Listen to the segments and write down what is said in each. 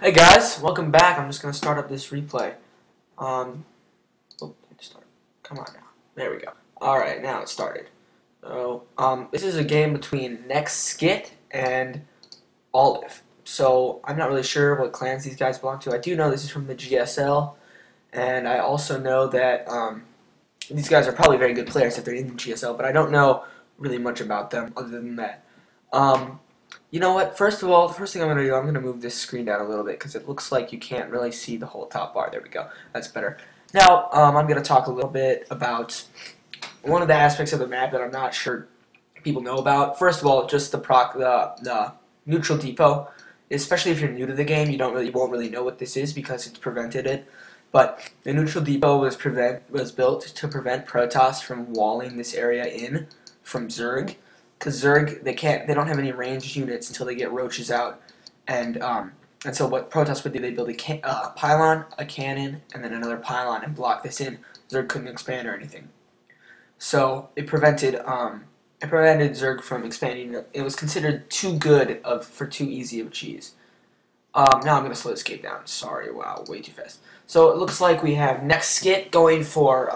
Hey guys, welcome back. I'm just gonna start up this replay. Start. Come on now. There we go. All right, now it started. So, this is a game between NexSkit and Olive. So I'm not really sure what clans these guys belong to. I do know this is from the GSL, and I also know that these guys are probably very good players if they're in the GSL. But I don't know really much about them other than that. You know what? First of all, the first thing I'm going to do, I'm going to move this screen down a little bit because it looks like you can't really see the whole top bar. There we go. That's better. Now, I'm going to talk a little bit about one of the aspects of the map that I'm not sure people know about. First of all, just the neutral depot. Especially if you're new to the game, you won't really know what this is because it's prevented it. But the neutral depot was built to prevent Protoss from walling this area in from Zerg. Because Zerg, they don't have any ranged units until they get roaches out, and so what Protoss would do, they build a pylon, a cannon, and then another pylon and block this in. Zerg couldn't expand or anything, so it prevented Zerg from expanding. It was considered too good for too easy of a cheese. Now I'm gonna slow this game down. Sorry, wow, way too fast. So it looks like we have NexSkit going for.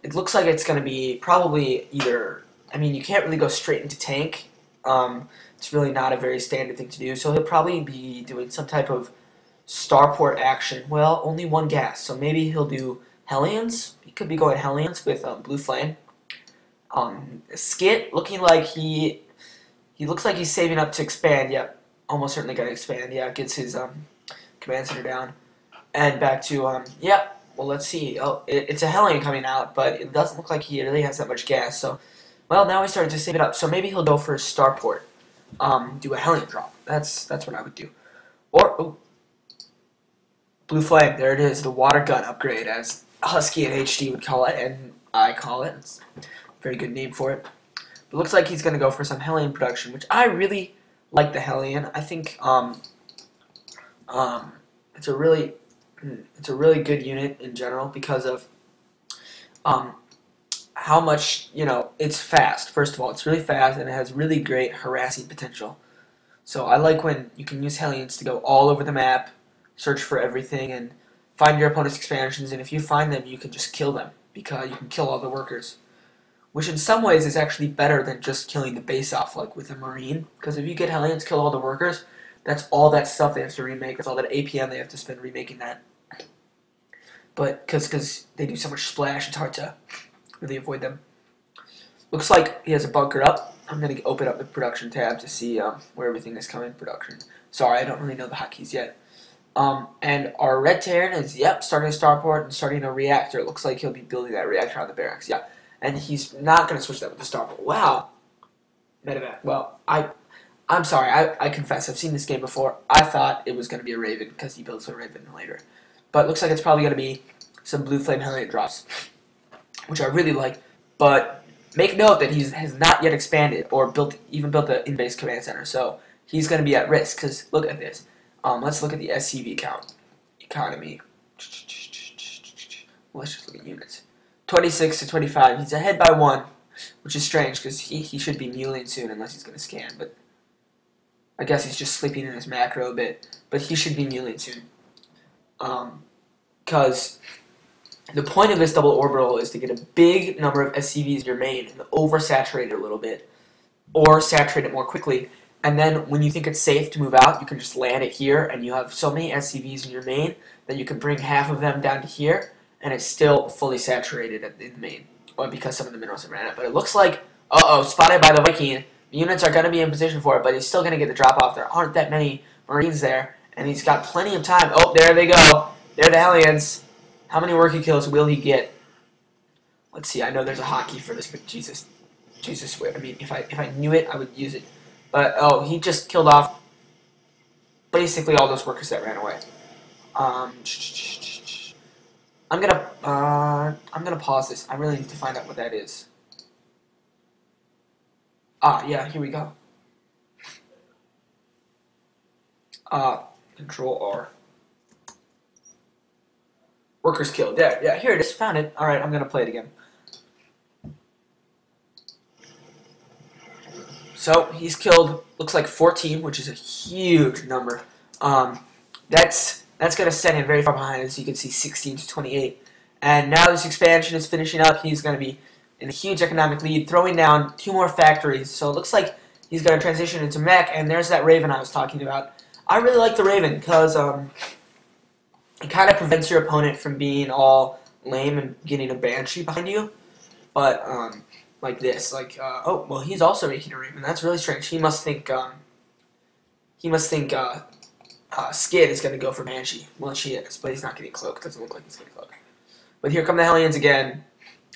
It looks like it's gonna be probably either. I mean, you can't really go straight into tank. It's really not a very standard thing to do. So he'll probably be doing some type of starport action. Well, only one gas, so maybe he'll do hellions. He could be going hellions with blue flame. Skit looking like he looks like he's saving up to expand. Yep, almost certainly gonna expand. Yeah, gets his command center down and back to yep. Well, let's see. Oh, it's a hellion coming out, but it doesn't look like he really has that much gas. So. Well, now he's starting to save it up, so maybe he'll go for a starport, do a hellion drop. That's what I would do. Or blue flame. There it is, the water gun upgrade, as Husky and HD would call it, and I call it. It's a very good name for it. But it looks like he's going to go for some hellion production, which I really like the hellion. I think it's a really good unit in general because of how much, it's fast. First of all, it's really fast and it has really great harassing potential. So I like when you can use hellions to go all over the map, search for everything, and find your opponent's expansions, and if you find them, you can just kill them, because you can kill all the workers. Which in some ways is actually better than just killing the base off, like with a Marine, because if you get hellions, kill all the workers, that's all that stuff they have to remake, that's all that APM they have to spend remaking that. But, because they do so much splash, it's hard to really avoid them. Looks like he has a bunker up. I'm going to open up the production tab to see where everything is coming. Production. Sorry, I don't really know the hotkeys yet. And our red Terran is, starting a starport and starting a reactor. It looks like he'll be building that reactor on the barracks. Yeah, and he's not going to switch that with the starport. Wow. Medevac. Well, I'm sorry. I confess, I've seen this game before. I thought it was going to be a Raven because he builds a Raven later. But it looks like it's probably going to be some blue flame hellion drops, which I really like, but make note that he has not yet expanded or even built the in-base command center, so he's going to be at risk, because look at this. Let's look at the SCV count. Economy. Let's just look at units. 26 to 25. He's ahead by 1, which is strange, because he should be muling soon unless he's going to scan, but I guess he's just sleeping in his macro a bit, but he should be muling soon. Because the point of this double orbital is to get a big number of SCVs in your main and oversaturate it a little bit, or saturate it more quickly. And then when you think it's safe to move out, you can just land it here, and you have so many SCVs in your main that you can bring half of them down to here, and it's still fully saturated in the main, or because some of the minerals have ran out. But it looks like, spotted by the Viking. The units are going to be in position for it, but he's still going to get the drop off. There aren't that many Marines there, and he's got plenty of time. Oh, there they go. They're the hellions. How many working kills will he get? Let's see. I know there's a hotkey for this, but Jesus, I mean, if I knew it, I would use it. But he just killed off basically all those workers that ran away. I'm gonna pause this. I really need to find out what that is. Yeah, here we go. Control R. Workers killed. Yeah, here it is. Found it. Alright, I'm going to play it again. So, he's killed, looks like 14, which is a huge number. that's going to send him very far behind, as you can see, 16 to 28. And now this expansion is finishing up. He's going to be in a huge economic lead, throwing down 2 more factories. So it looks like he's going to transition into mech, and there's that Raven I was talking about. I really like the Raven because it kind of prevents your opponent from being all lame and getting a Banshee behind you. But like this, oh well, he's also making a Raven. That's really strange. He must think Skid is going to go for Banshee. Well, she is, but he's not getting cloak. Doesn't look like he's getting cloak. But here come the Hellions again,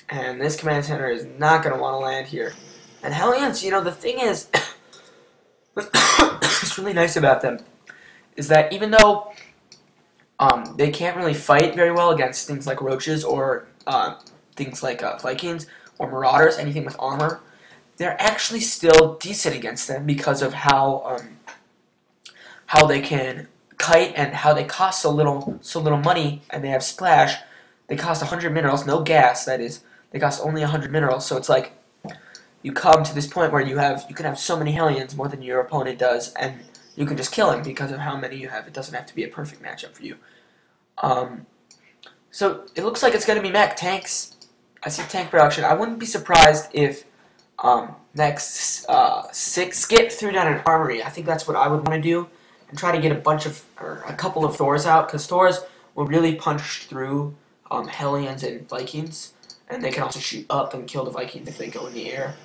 and this command center is not going to want to land here. And Hellions, you know, the thing is, what's really nice about them is that even though they can't really fight very well against things like roaches or things like Vikings or Marauders, anything with armor, they're actually still decent against them because of how they can kite and how they cost so little money, and they have splash. They cost 100 minerals, no gas. That is, they cost only 100 minerals. So it's like you come to this point where you can have so many Hellions, more than your opponent does, and you can just kill him because of how many you have. It doesn't have to be a perfect matchup for you. So it looks like it's going to be mech tanks. I see tank production. I wouldn't be surprised if NexSkit threw down an armory. I think that's what I would want to do, and try to get a couple of Thors out, because Thors will really punch through Hellions and Vikings, and they can also shoot up and kill the Vikings if they go in the air.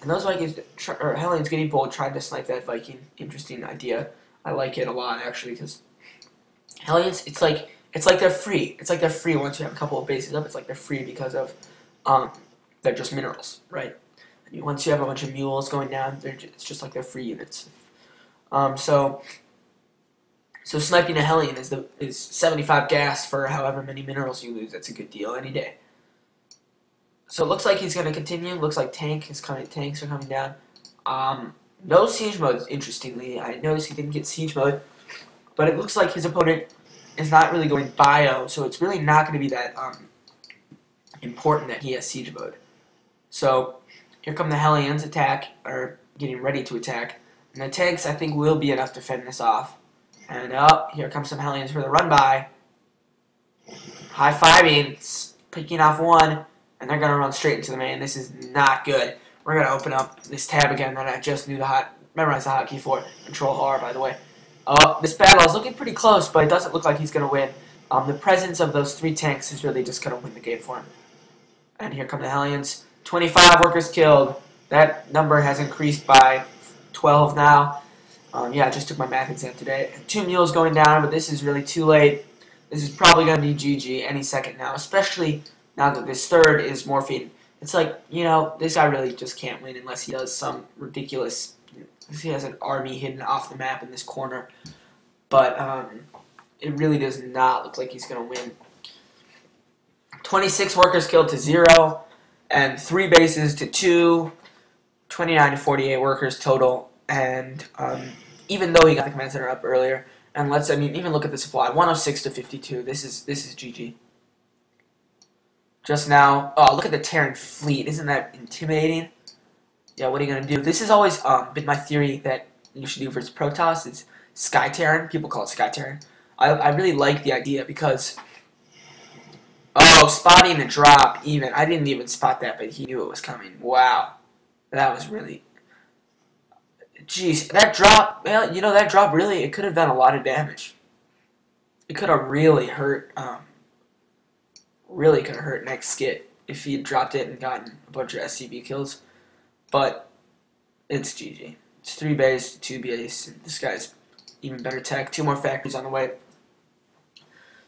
And those Vikings, or Hellions getting bold, tried to snipe that Viking. Interesting idea. I like it a lot, actually, because Hellions, it's like they're free. It's like they're free once you have a couple of bases up. It's like they're free because of they're just minerals, right? And once you have a bunch of mules going down, it's just like they're free units. So sniping a Hellion is 75 gas for however many minerals you lose. That's a good deal any day. So it looks like he's going to continue. Looks like tanks are coming down. No siege mode, interestingly. I noticed he didn't get siege mode, but it looks like his opponent is not really going bio, so it's really not going to be that important that he has siege mode. So here come the Hellions getting ready to attack. And the tanks, I think, will be enough to fend this off. And here comes some Hellions for the run by. High-fiving, picking off one, and they're going to run straight into the main. This is not good. We're going to open up this tab again that I just memorized the hotkey for. Control R, by the way. This battle is looking pretty close, but it doesn't look like he's going to win. The presence of those 3 tanks is really just going to win the game for him. And here come the Hellions. 25 workers killed. That number has increased by 12 now. Yeah, I just took my math exam today. 2 mules going down, but this is really too late. This is probably going to be GG any second now, especially now that this third is morphine. It's like, you know, this guy really just can't win unless he does some ridiculous... He has an army hidden off the map in this corner. But it really does not look like he's going to win. 26 workers killed to 0, and 3 bases to 2. 29 to 48 workers total. And even though he got the command center up earlier, and even look at the supply, 106 to 52. This is GG. Just now, oh, look at the Terran fleet. Isn't that intimidating? Yeah, what are you gonna do? This has always been my theory that you should do versus Protoss. Is Sky Terran. People call it Sky Terran. I really like the idea because, oh, spotting the drop. I didn't even spot that, but he knew it was coming. Wow, that was really. Jeez, that drop, well, you know, that drop really, it could have done a lot of damage. It could have really hurt, NexSkit if he had dropped it and gotten a bunch of SCB kills. But it's GG. It's 3 base, 2 base. This guy's even better tech. 2 more factories on the way.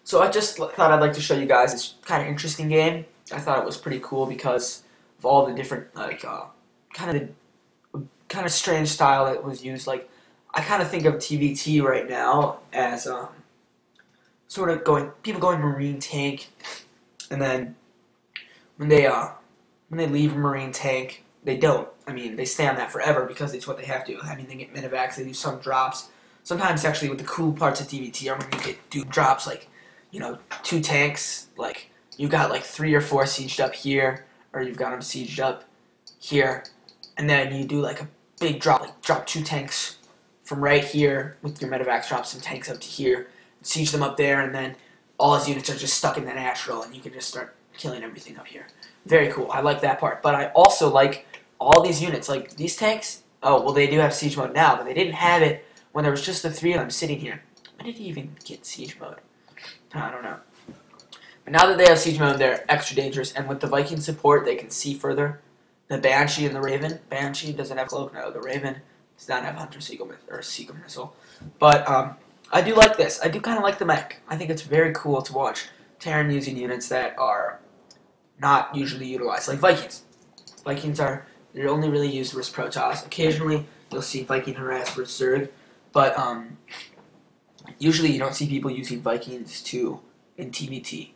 So I just thought I'd like to show you guys this kind of interesting game. I thought it was pretty cool because of all the different, kind of strange style that was used. Like, I kind of think of TVT right now as sort of people going marine tank, and then when they leave a marine tank, they don't. I mean, they stay on that forever because it's what they have to. I mean, they get medevacs, they do some drops. Sometimes actually, with the cool parts of TVT are when you do drops like, you know, 2 tanks. Like you got like 3 or 4 sieged up here, or you've got them sieged up here, and then you do like a big drop, like drop 2 tanks from right here with your medevacs, drop some tanks up to here, siege them up there, and then all his units are just stuck in the natural, and you can just start killing everything up here. Very cool. I like that part. But I also like all these units. Like, these tanks, oh, well, they do have siege mode now, but they didn't have it when there was just the 3 of them sitting here. When did he even get siege mode? I don't know. But now that they have siege mode, they're extra dangerous, and with the Viking support, they can see further. The Banshee and the Raven. Banshee doesn't have cloak. No, the Raven does not have Hunter Seagull or Seagull Missile. But I do like this. I do kind of like the mech. I think it's very cool to watch Terran using units that are not usually utilized, like Vikings. Vikings they're only really used versus Protoss. Occasionally, you'll see Viking harass versus Zerg, but usually you don't see people using Vikings in TVT.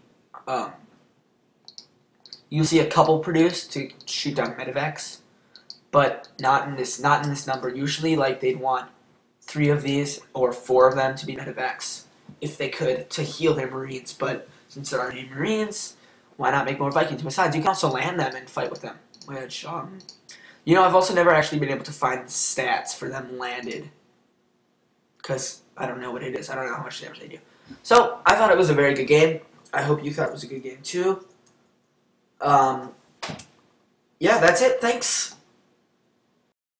You'll see a couple produced to shoot down medevacs, but not in this number. Usually, like, they'd want 3 of these or 4 of them to be medevacs if they could to heal their Marines. But since there aren't any Marines, why not make more Vikings? Besides, you can also land them and fight with them, which you know, I've also never actually been able to find stats for them landed because I don't know what it is. I don't know how much damage they do. So I thought it was a very good game. I hope you thought it was a good game too. Yeah, that's it. Thanks.